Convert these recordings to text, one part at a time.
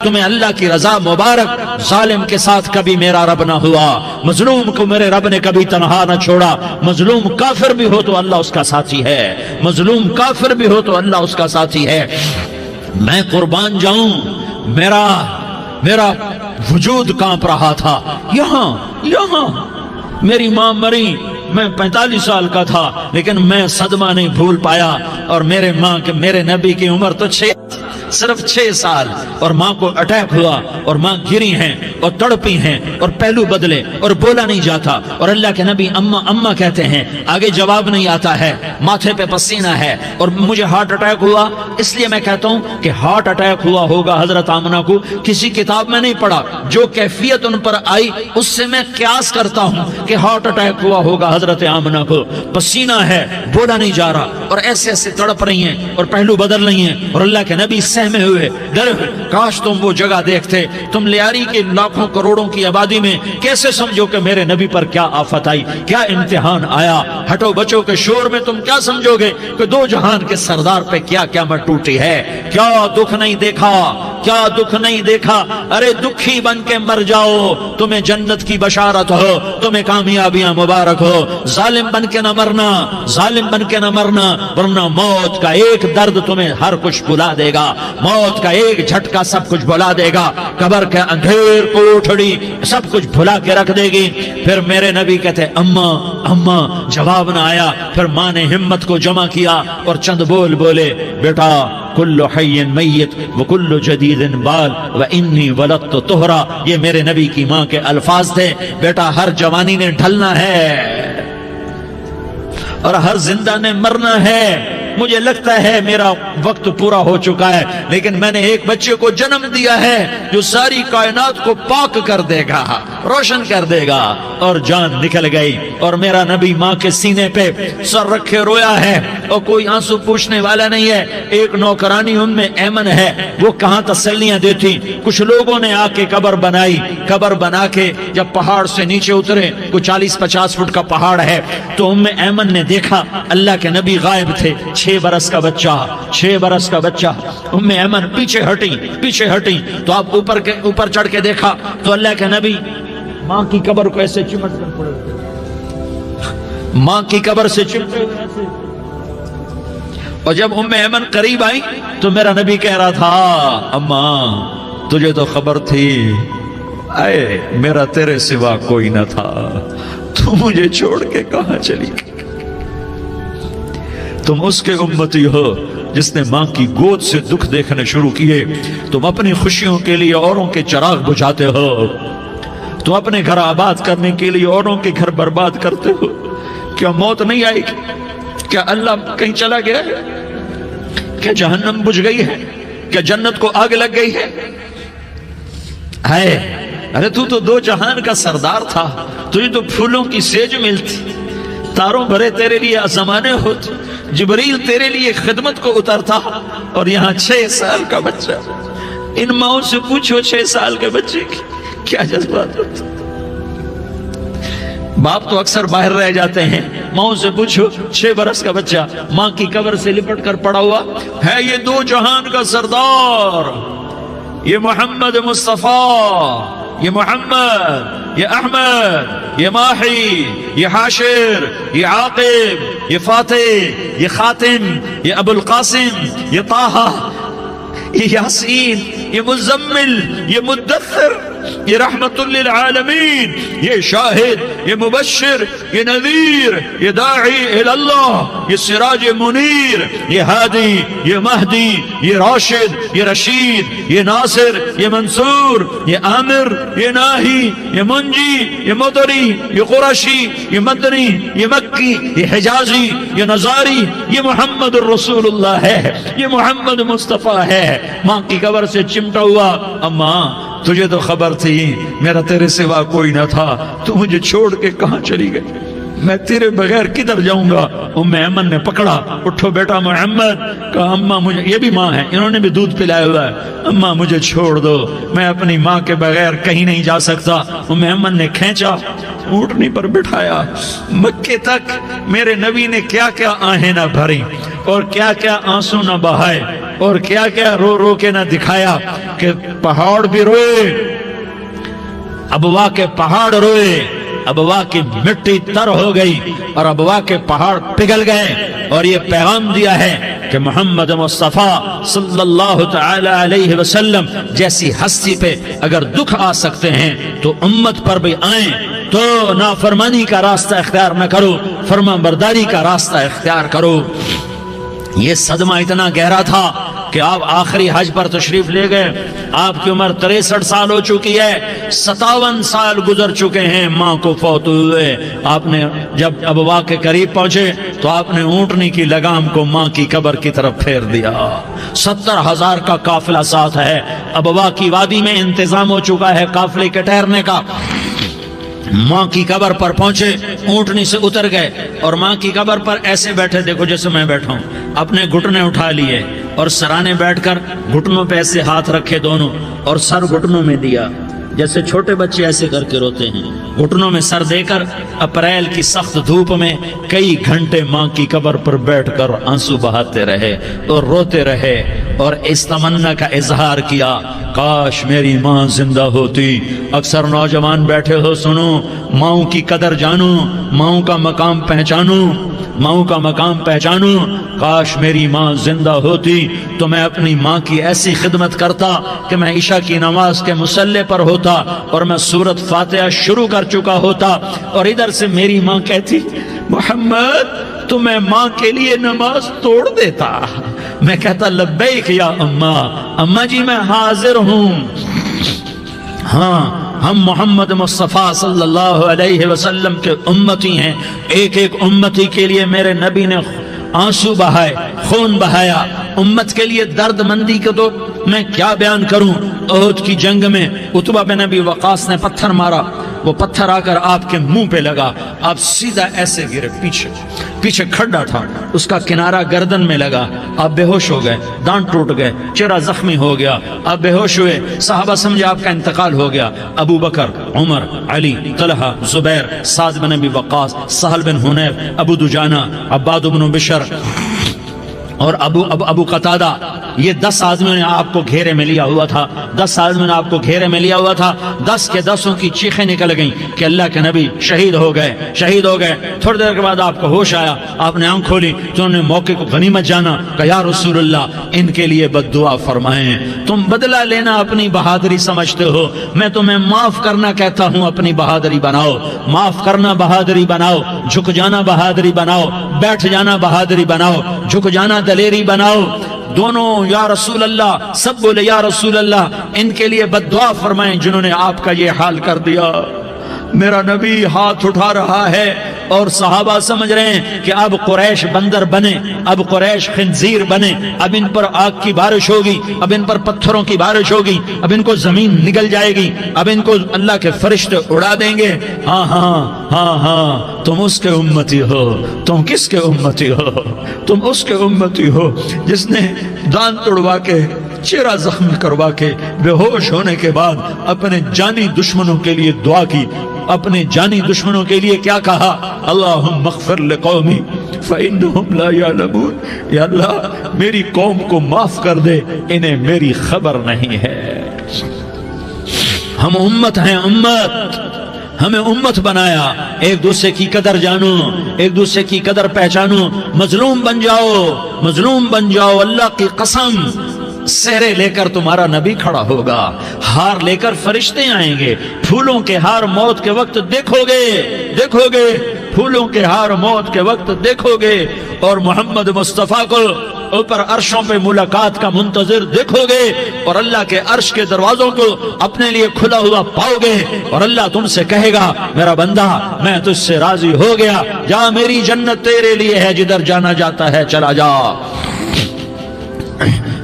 تمہیں اللہ کی رضا مبارک۔ ظالم کے ساتھ کبھی میرا رب نہ ہوا، مظلوم کو میرے رب نے کبھی تنہا نہ چھوڑا۔ مظلوم کافر بھی ہو تو اللہ اس کا ساتھی ہے، مظلوم کافر بھی ہو تو اللہ اس کا ساتھی ہے۔ میں قربان جاؤں، میرا وجود کانپ رہا تھا۔ یہاں میری ماں مری، میں 45 سال کا تھا، لیکن میں صدمہ نہیں بھول پایا۔ اور میرے نبی کی عمر تو صرف 6 سال، اور ماں کو اٹیک ہوا اور ماں گری ہیں اور تڑپی ہیں اور پہلو بدلے اور بولا نہیں جاتا، اور اللہ کے نبی اماں اماں کہتے ہیں، آگے جواب نہیں آتا ہے، ماتھے پہ پسینہ ہے، اور مجھے ہارٹ اٹیک ہوا۔ اس لیے میں کہتا ہوں کہ ہارٹ اٹیک ہوا ہوگا حضرت آمنہ کو، کسی کتاب میں نہیں پڑھا، جو کیفیت ان پر آئی اس سے میں قیاس کرتا ہوں کہ ہارٹ اٹیک ہوا ہوگا حضرت آمنہ کو۔ پسینہ ہے، بولا نہیں جا رہا، اور ایسے تڑپ رہی ہیں اور پہلو بدل رہی ہیں، اور اللہ کے نبی سہمے ہوئے ڈر، کاش تم وہ جگہ دیکھتے، تم لیاری کے لاکھوں کروڑوں کی آبادی میں کیسے سمجھو کہ میرے نبی پر کیا آفت آئی، کیا امتحان آیا۔ ہٹو بچوں کے شور میں تم کیا سمجھو گے کہ دو جہان کے سردار پہ کیا قیامت ٹوٹی ہے۔ کیا دکھ نہیں دیکھا، کیا دکھ نہیں دیکھا۔ ارے دکھی بن کے مر جاؤ، تمہیں جنت کی بشارت ہو، تمہیں کامیابیاں مبارک ہو۔ ظالم بن کے نہ مرنا، ظالم بن کے نہ مرنا، ورنہ موت کا ایک درد تمہیں ہر کچھ بلا دے گا، موت کا ایک جھٹکا سب کچھ بھلا دے گا، قبر کے اندھیر کوٹھڑی سب کچھ بھلا کے رکھ دے گی۔ پھر میرے نبی کہتے اماں اماں، جواب نہ آیا۔ پھر ماں نے ہمت کو جمع کیا اور چند بول بولے، بیٹا کل حی میت وکل جدید بال وانی ولدت طہرا۔ یہ میرے نبی کی ماں کے الفاظ تھے، بیٹا ہر جوانی نے ڈھلنا ہے اور ہر زندہ نے مرنا ہے۔ مجھے لگتا ہے میرا وقت پورا ہو چکا ہے، لیکن میں نے ایک بچے کو جنم دیا ہے جو ساری کائنات کو پاک کر دے گا، روشن کر دے گا۔ اور جان نکل گئی، اور میرا نبی ماں کے سینے پہ سر رکھے رویا ہے، اور کوئی آنسو پوچھنے والا نہیں ہے۔ ایک نوکرانی ام ایمن ہے، وہ کہاں تسلیاں دیتی۔ کچھ لوگوں نے آ کے قبر بنائی، قبر بنا کے جب پہاڑ سے نیچے اترے، کوئی 40-50 فٹ کا پہاڑ ہے، تو ام ایمن نے دیکھا اللہ کے نبی غائب تھے، 6 برس کا بچہ۔ ام ایمن پیچھے ہٹی تو آپ اوپر چڑھ کے دیکھا تو اللہ کے نبی ماں کی قبر کو ایسے چمٹ کر پڑے، ماں کی قبر سے چمٹے ہوئے ایسے۔ اور جب ام ایمن قریب آئی تو میرا نبی کہہ رہا تھا، اماں تجھے تو خبر تھی، اے میرا تیرے سوا کوئی نہ تھا، تو مجھے چھوڑ کے کہاں چلی گئی۔ تم اس کے امتی ہو جس نے ماں کی گود سے دکھ دیکھنے شروع کیے۔ تم اپنی خوشیوں کے لیے اوروں کے چراغ بجھاتے ہو، تم اپنے گھر آباد کرنے کے لیے اوروں کے گھر برباد کرتے ہو۔ کیا موت نہیں آئے گی؟ کیا اللہ کہیں چلا گیا ہے؟ کیا جہنم بجھ گئی ہے؟ کیا جنت کو آگ لگ گئی ہے؟ ارے تو 2 جہان کا سردار تھا، تجھے تو پھولوں کی سیج ملتی، تاروں بھرے تیرے لیے آسمانے ہوتے، جبریل تیرے لیے خدمت کو اترتا، اور یہاں 6 سال کا بچہ۔ ان ماؤں سے پوچھو 6 سال کے بچے کی کیا جذبات ہوتے۔ باپ تو اکثر باہر رہ جاتے ہیں، ماؤں سے پوچھو 6 برس کا بچہ ماں کی قبر سے لپٹ کر پڑا ہوا ہے۔ یہ 2 جہان کا سردار، یہ محمد مصطفیٰ، یہ محمد، یہ احمد، یہ ماہی، یہ حاشر، یہ عاقب، یہ فاتح، یہ خاتم، یہ ابو القاسم، یہ طٰہٰ، یہ یاسین، یہ مزمل، یہ مدثر، یہ رحمت للعالمین، یہ شاہد، یہ مبشر، یہ نذیر، یہ داعی اللہ، یہ سراج منیر، یہ ہادی، یہ مہدی، یہ راشد، یہ رشید، یہ ناصر، یہ منصور، یہ عامر، یہ ناہی، یہ منجی، یہ مدری، یہ قرشی، یہ مدنی، یہ مکی، یہ حجازی، یہ نظاری، یہ محمد الرسول اللہ ہے، یہ محمد مصطفیٰ ہے۔ ماں کی قبر سے چمٹا ہوا، اماں تجھے تو خبر تھی میرا تیرے سوا کوئی نہ تھا، تو مجھے چھوڑ کے کہاں چلی گئی، میں تیرے بغیر کدھر جاؤں گا۔ ام ایمن نے پکڑا، اٹھو بیٹا محمد، کہا اماں مجھے، یہ بھی ماں ہے، انہوں نے بھی دودھ پلایا ہوا ہے، اماں مجھے چھوڑ دو، میں اپنی ماں کے بغیر کہیں نہیں جا سکتا۔ ام ایمن نے کھینچا، اونٹنی پر بٹھایا، مکے تک میرے نبی نے کیا کیا آہیں نہ بھری اور کیا کیا آنسو نہ بہائے۔ اور کیا کیا رو رو کے نہ دکھایا کہ پہاڑ بھی روئے، ابوا کے پہاڑ روئے، ابوا کی مٹی تر ہو گئی اور ابوا کے پہاڑ پگھل گئے، اور یہ پیغام دیا ہے کہ محمد مصطفیٰ صلی اللہ تعالی علیہ وسلم جیسی ہستی پہ اگر دکھ آ سکتے ہیں تو امت پر بھی آئیں، تو نافرمانی کا راستہ اختیار نہ کرو، فرما برداری کا راستہ اختیار کرو۔ یہ صدمہ اتنا گہرا تھا کہ آپ آخری حج پر تشریف لے گئے، آپ کی عمر 63 سال ہو چکی ہے، 57 سال گزر چکے ہیں ماں کو فوت ہوئے۔ آپ نے جب ابوا کے قریب پہنچے تو آپ نے اونٹنی کی لگام کو ماں کی قبر کی طرف پھیر دیا۔ 70,000 کا قافلہ ساتھ ہے، ابوا کی وادی میں انتظام ہو چکا ہے قافلے کے ٹھہرنے کا۔ ماں کی قبر پر پہنچے، اونٹنی سے اتر گئے اور ماں کی قبر پر ایسے بیٹھے، دیکھو جیسے میں بیٹھا ہوں، اپنے گھٹنے اٹھا لیے اور سرانے بیٹھ کر گھٹنوں پہ ایسے ہاتھ رکھے دونوں اور سر گھٹنوں میں دیا، جیسے چھوٹے بچے ایسے کر کے روتے ہیں، گھٹنوں میں سر دے کر اپریل کی سخت دھوپ میں کئی گھنٹے ماں کی قبر پر بیٹھ کر آنسو بہاتے رہے اور روتے رہے اور اس تمنا کا اظہار کیا، کاش میری ماں زندہ ہوتی۔ اکثر نوجوان بیٹھے ہو، سنو، ماؤں کی قدر جانو، ماؤں کا مقام پہچانو، ماؤں کا مقام پہچانو۔ کاش میری ماں زندہ ہوتی تو میں اپنی ماں کی ایسی خدمت کرتا کہ میں عشاء کی نماز کے مصلی پر ہوتا اور میں سورۃ فاتحہ شروع کر چکا ہوتا، اور ادھر سے میری ماں کہتی، محمد تو میں ماں کے لیے نماز توڑ دیتا۔ میں کہتا، لبیک یا اماں، اماں جی میں حاضر ہوں۔ ہاں، ہم محمد مصطفیٰ صلی اللہ علیہ وسلم کے امتی ہیں، ایک ایک امتی کے لیے میرے نبی نے آنسو بہائے، خون بہایا، امت کے لیے درد مندی کو تو میں کیا بیان کروں۔ احد کی جنگ میں عتبہ بن ابی وقاص نے پتھر مارا، وہ پتھر آ کر آپ کے منہ پہ لگا، آپ سیدھا ایسے گرے، پیچھے کھڈا تھا، اس کا کنارہ گردن میں لگا، آپ بے ہوش ہو گئے، دانت ٹوٹ گئے، چہرہ زخمی ہو گیا، آپ بے ہوش ہوئے، صحابہ سمجھے آپ کا انتقال ہو گیا۔ ابو بکر، عمر، علی، طلحہ، زبیر، سعد بن ابی وقاص، سہل بن حنیف، ابو دجانہ، عباد بن بشر اور ابو قتادہ، یہ 10 آدمیوں نے آپ کو گھیرے میں لیا ہوا تھا، 10 آدمیوں نے آپ کو گھیرے میں لیا ہوا تھا۔ 10 کے 10 کی چیخیں نکل گئیں کہ اللہ کے نبی شہید ہو گئے۔ تھوڑی دیر کے بعد آپ کو ہوش آیا، آپ نے آنکھ کھولی تو انہوں نے موقع کو غنیمت جانا کہ یا رسول اللہ ان کے لیے بد دعا فرمائیں، تم بدلہ لینا اپنی بہادری سمجھتے ہو، میں تمہیں معاف کرنا کہتا ہوں، اپنی بہادری بناؤ، معاف کرنا بہادری بناؤ، جھک جانا بہادری بناؤ، بیٹھ جانا بہادری بناؤ، جھک جانا دلیری بناؤ۔ دونوں یا رسول اللہ، سب بولے یا رسول اللہ، ان کے لیے بد دعا فرمائیں جنہوں نے آپ کا یہ حال کر دیا۔ میرا نبی ہاتھ اٹھا رہا ہے اور صحابہ سمجھ رہے ہیں کہ اب قریش بندر بنے، اب قریش خنزیر بنے، اب ان پر آگ کی بارش ہوگی، اب ان پر پتھروں کی بارش ہوگی، اب ان کو زمین نگل جائے گی، اب ان کو اللہ کے فرشتے اڑا دیں گے۔ ہاں ہاں ہاں ہاں، تم اس کے امتی ہو۔ تم کس کے امتی ہو؟ تم اس کے امتی ہو جس نے دانت توڑوا کے، چہرہ زخمی کروا کے، بے ہوش ہونے کے بعد اپنے جانی دشمنوں کے لیے دعا کی، اپنے جانی دشمنوں کے لیے کیا کہا؟ اللہم اغفر لقومی فإنہم لا یعلمون، یا اللہ میری قوم کو معاف کر دے، انہیں میری خبر نہیں ہے۔ ہم امت ہیں، امت، ہمیں امت بنایا، ایک دوسرے کی قدر جانو، ایک دوسرے کی قدر پہچانو، مظلوم بن جاؤ، مظلوم بن جاؤ۔ اللہ کی قسم، سہرے لے کر تمہارا نبی کھڑا ہوگا، ہار لے کر فرشتے آئیں گے، پھولوں کے ہار موت کے وقت دیکھو گے، پھولوں کے ہار موت کے وقت دیکھو گے، اور محمد مصطفیٰ کو اوپر عرشوں پہ ملاقات کا منتظر دیکھو گے، اور اللہ کے عرش کے دروازوں کو اپنے لیے کھلا ہوا پاؤ گے، اور اللہ تم سے کہے گا، میرا بندہ میں تجھ سے راضی ہو گیا، جا میری جنت تیرے لیے ہے، جدھر جانا جاتا ہے چلا جا۔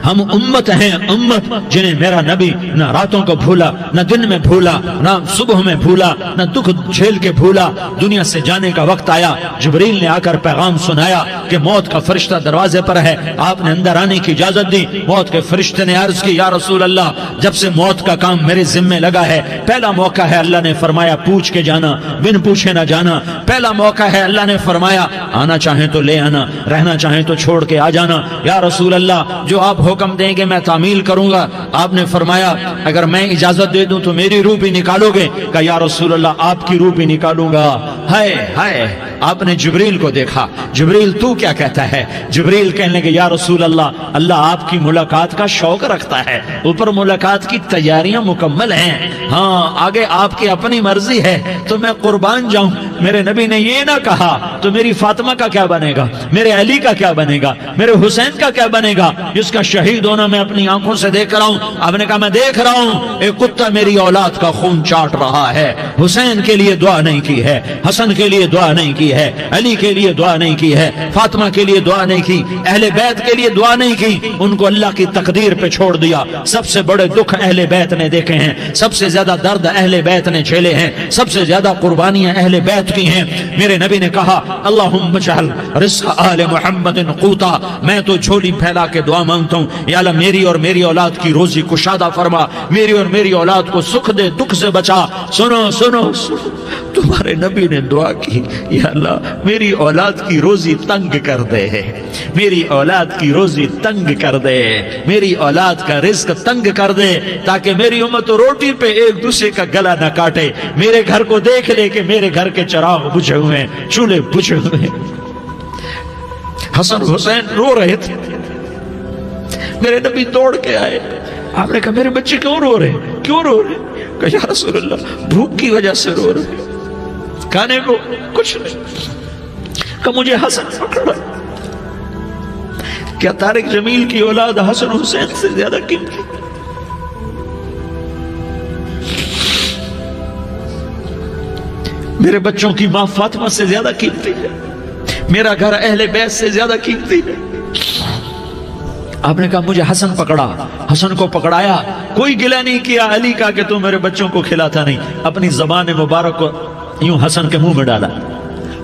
ہم امت ہیں، امت جنہیں میرا نبی نہ راتوں کو بھولا، نہ دن میں بھولا، نہ صبح میں بھولا، نہ دکھ جھیل کے بھولا۔ دنیا سے جانے کا وقت آیا، جبریل نے آ کر پیغام سنایا، کہ موت کا فرشتہ دروازے پر ہے، آپ نے اندر آنے کی اجازت دی۔ موت کے فرشتے نے عرض کی یا رسول اللہ جب سے موت کا کام میرے ذمہ لگا ہے پہلا موقع ہے، اللہ نے فرمایا پوچھ کے جانا، بن پوچھے نہ جانا، پہلا موقع ہے، اللہ نے فرمایا آنا چاہیں تو لے آنا، رہنا چاہیں تو چھوڑ کے آ جانا۔ یا رسول اللہ جو آپ حکم دیں گے میں تعمیل کروں گا۔ آپ نے فرمایا اگر میں اجازت دے دوں تو میری روح بھی نکالو گے؟ کہا یا رسول اللہ آپ کی روح بھی نکالوں گا۔ ہائے ہائے، آپ نے جبریل کو دیکھا، جبریل تو کیا کہتا ہے؟ جبریل کہنے لگے یا رسول اللہ اللہ آپ کی ملاقات کا شوق رکھتا ہے، اوپر ملاقات کی تیاریاں مکمل ہیں، ہاں آگے آپ کی اپنی مرضی ہے تو میں قربان جاؤں۔ میرے نبی نے یہ نہ کہا تو میری فاطمہ کا کیا بنے گا، میرے علی کا کیا بنے گا، میرے حسین کا کیا بنے گا جس کا شہید ہونا میں اپنی آنکھوں سے دیکھ رہا ہوں۔ آپ نے کہا میں دیکھ رہا ہوں ایک کتا میری اولاد کا خون چاٹ رہا ہے، حسین کے لیے دعا نہیں کی ہے، حسن کے لیے دعا نہیں کی ہے، علی کے لیے دعا نہیں کی ہے، فاطمہ کے لیے دعا نہیں کی، اہل بیت کے لیے دعا نہیں کی، ان کو اللہ کی تقدیر پہ چھوڑ دیا۔ سب سے بڑے دکھ اہل بیت نے دیکھے ہیں، سب سے زیادہ درد اہل بیت نے جھیلے ہیں، سب سے زیادہ قربانیاں اہل بیت کی ہیں۔ میرے نبی نے کہا اللہم اجعل رزق آل محمد قوتا، میں تو جھولی پھیلا کے دعا مانگتا ہوں یا اللہ میری اور میری اولاد کی روزی کشادہ فرما، میری اور میری اولاد کو سکھ دے، دکھ سے بچا۔ سنو سنو سنو، تمہارے نبی نے دعا کی یا اللہ میری اولاد کی روزی تنگ کر دے، میری اولاد کی روزی تنگ کر دے، میری اولاد کا رزق تنگ کر دے تاکہ میری امت روٹی پہ ایک دوسرے کا گلا نہ کاٹے، میرے گھر کو دیکھ لے کہ میرے گھر کے چراغ بجھے ہوئے ہیں، چولہے بجھے ہوئے ہیں۔ حسن حسین رو رہے تھے، میرے نبی دوڑ کے آئے، آپ نے کہا میرے بچے کیوں رو رہے ہیں، کیوں رو رہے ہیں؟ کہا یا رسول اللہ بھوک کی وجہ سے رو رہے ہیں، کھانے کو کچھ نہیں۔ کہ مجھے حسن پکڑا۔ کیا طارق جمیل کی اولاد حسن حسین سے زیادہ قیمتی؟ میرے بچوں کی ماں فاطمہ سے زیادہ قیمتی ہے، میرا گھر اہل بیت سے زیادہ قیمتی ہے۔ آپ نے کہا مجھے حسن پکڑا، حسن کو پکڑایا، کوئی گلہ نہیں کیا علی کا کہ تو میرے بچوں کو کھلاتا نہیں، اپنی زبان مبارک کو یوں حسن کے منہ میں ڈالا،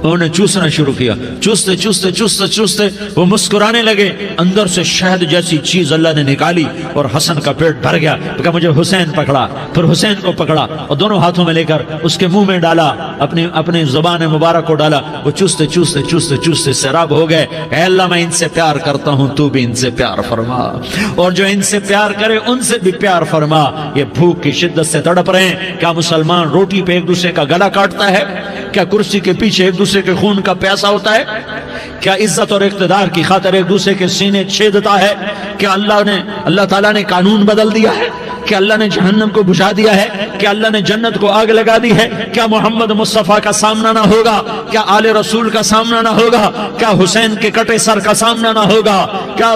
انہوں نے چوسنا شروع کیا، چوستے چوستے چوستے چوستے وہ مسکرانے لگے، اندر سے شہد جیسی چیز اللہ نے نکالی اور حسن کا پیٹ بھر گیا۔ تو کہا مجھے حسین پکڑا، پھر حسین کو پکڑا اور دونوں ہاتھوں میں لے کر اس کے منہ میں ڈالا، اپنی زبان مبارک کو ڈالا، وہ چوستے چوستے چوستے چوستے سیراب ہو گئے۔ اے اللہ میں ان سے پیار کرتا ہوں، تو بھی ان سے پیار فرما، اور جو ان سے پیار کرے ان سے بھی پیار فرما۔ یہ بھوک کی شدت سے تڑپ رہے ہیں، کیا مسلمان روٹی پہ ایک دوسرے کا گلا کاٹتا ہے؟ کیا کرسی کے پیچھے ایک دوسرے کے خون کا پیاسا ہوتا ہے؟ کیا عزت اور اقتدار کی خاطر ایک دوسرے کے سینے چھیدتا ہے؟ کیا اللہ تعالیٰ نے قانون بدل دیا ہے؟ کیا اللہ نے جہنم کو بجھا دیا ہے؟ کیا اللہ نے جنت کو آگ لگا دی ہے؟ کیا محمد مصطفیٰ کا سامنا نہ ہوگا؟ کیا آل رسول کا سامنا نہ ہوگا؟ کیا حسین کے کٹے سر کا سامنا نہ ہوگا؟ کیا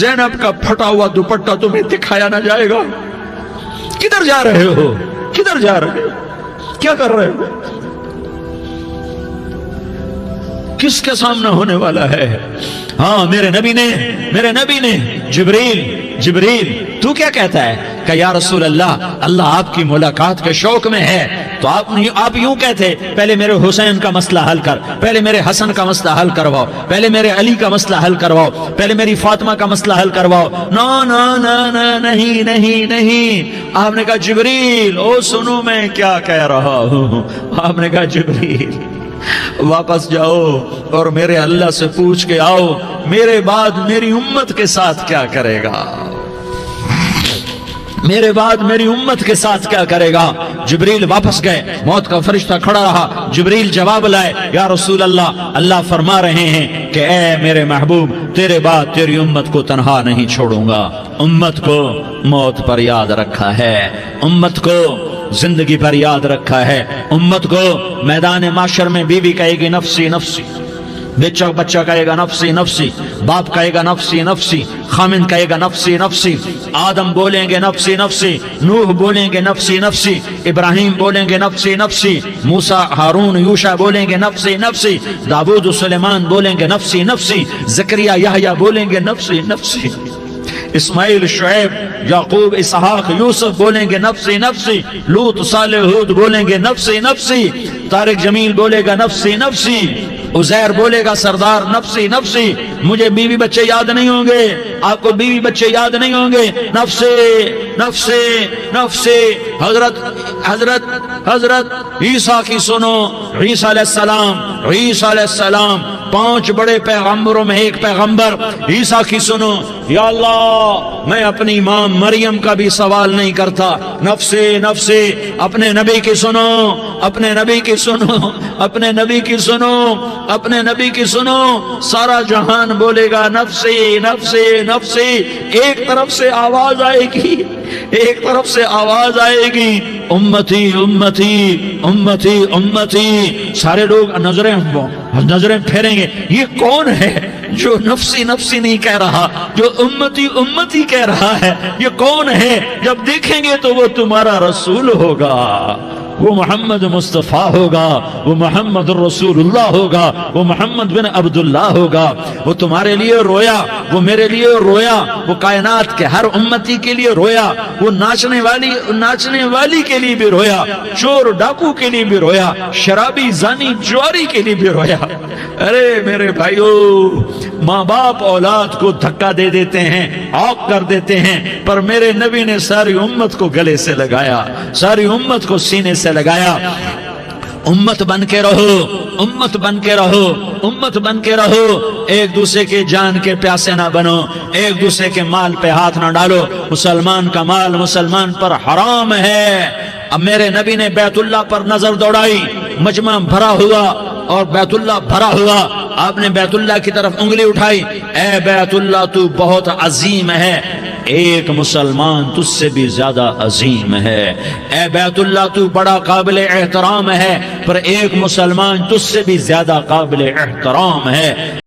زینب کا پھٹا ہوا دوپٹہ تمہیں دکھایا نہ جائے گا؟ کدھر جا رہے ہو؟ کدھر جا رہے ہو؟ کیا کر رہے ہو؟ کس کے سامنا ہونے والا ہے؟ ہاں میرے نبی نے جبریل تو کیا کہتا ہے؟ کہ یا رسول اللہ آپ کی ملاقات کے شوق میں ہے، تو آپ یوں کہتے پہلے میرے حسین کا مسئلہ حل کر، پہلے میرے حسن کا مسئلہ حل کرواؤ، پہلے میرے علی کا مسئلہ حل کرواؤ، پہلے میری فاطمہ کا مسئلہ حل کرواؤ۔ نہیں۔ آپ نے کہا جبریل او سنو میں کیا کہہ رہا ہوں۔ آپ نے کہا جبریل واپس جاؤ اور میرے اللہ سے پوچھ کے آؤ میرے بعد میری امت کے ساتھ کیا کرے گا، میرے بعد میری امت کے ساتھ کیا کرے گا۔ جبریل واپس گئے، موت کا فرشتہ کھڑا رہا، جبریل جواب لائے یا رسول اللہ فرما رہے ہیں کہ اے میرے محبوب تیرے بعد تیری امت کو تنہا نہیں چھوڑوں گا، امت کو موت پر یاد رکھا ہے، امت کو زندگی پر یاد رکھا ہے، امت کو میدان معاشر میں بیوی کہے گی نفسی نفسی، بچہ کہے گا نفسی نفسی، باپ کہے گا نفسی نفسی، خامن کہے گا نفسی نفسی، آدم بولیں گے نفسی نفسی، نوح بولیں گے نفسی نفسی، ابراہیم بولیں گے نفسی نفسی، موسیٰ ہارون یوشع بولیں گے نفسی نفسی، داؤد سلیمان بولیں گے نفسی نفسی، زکریا یحییٰ بولیں گے نفسی نفسی۔ اسماعیل شعیب یعقوب اسحاق یوسف بولیں گے نفسی نفسی، لوط صالح ہود بولیں گے نفسی نفسی، طارق جمیل بولے گا نفسی نفسی، عزیر بولے گا سردار نفسی نفسی، مجھے بیوی بچے یاد نہیں ہوں گے، آپ کو بیوی بچے یاد نہیں ہوں گے، نفسی نفسی نفسی۔ حضرت عیسیٰ کی سنو، عیسیٰ علیہ السلام، عیسیٰ علیہ السلام 5 بڑے پیغمبروں میں ایک پیغمبر عیسیٰ کی سنو، یا اللہ میں اپنی ماں مریم کا بھی سوال نہیں کرتا، نفسی نفسی۔ اپنے نبی کی سنو، اپنے نبی کی سنو، اپنے نبی کی سنو، اپنے نبی کی سنو، سارا جہان بولے گا نفسی نفسی نفسی۔ ایک طرف سے آواز آئے گی، ایک طرف سے آواز آئے گی، امتی امتی امتی امتی۔ سارے لوگ نظریں پھیریں گے، یہ کون ہے جو نفسی نفسی نہیں کہہ رہا، جو امتی امتی کہہ رہا ہے؟ یہ کون ہے؟ جب دیکھیں گے تو وہ تمہارا رسول ہوگا، وہ محمد مصطفیٰ ہوگا، وہ محمد رسول اللہ ہوگا، وہ محمد بن عبداللہ ہوگا۔ وہ تمہارے لیے رویا، وہ میرے لیے رویا، وہ کائنات کے ہر امتی کے لیے رویا، وہ ناچنے والی کے لیے بھی رویا، چور ڈاکو کے لیے بھی رویا، شرابی زانی جواری کے لیے بھی رویا۔ ارے میرے بھائیو، ماں باپ اولاد کو دھکا دے دیتے ہیں، عاق کر دیتے ہیں، پر میرے نبی نے ساری امت کو گلے سے لگایا، ساری امت کو سینے سے لگایا۔ امت بن کے رہو، امت بن کے رہو، امت بن کے رہو، ایک دوسرے کے جان کے پیاسے نہ بنو، ایک دوسرے کے مال پہ ہاتھ نہ ڈالو۔ مسلمان کا مال مسلمان پر حرام ہے۔ اب میرے نبی نے بیت اللہ پر نظر دوڑائی، مجمع بھرا ہوا اور بیت اللہ بھرا ہوا، آپ نے بیت اللہ کی طرف انگلی اٹھائی، اے بیت اللہ تو بہت عظیم ہے، ایک مسلمان تجھ سے بھی زیادہ عظیم ہے۔ اے بیت اللہ تو بڑا قابل احترام ہے، پر ایک مسلمان تجھ سے بھی زیادہ قابل احترام ہے۔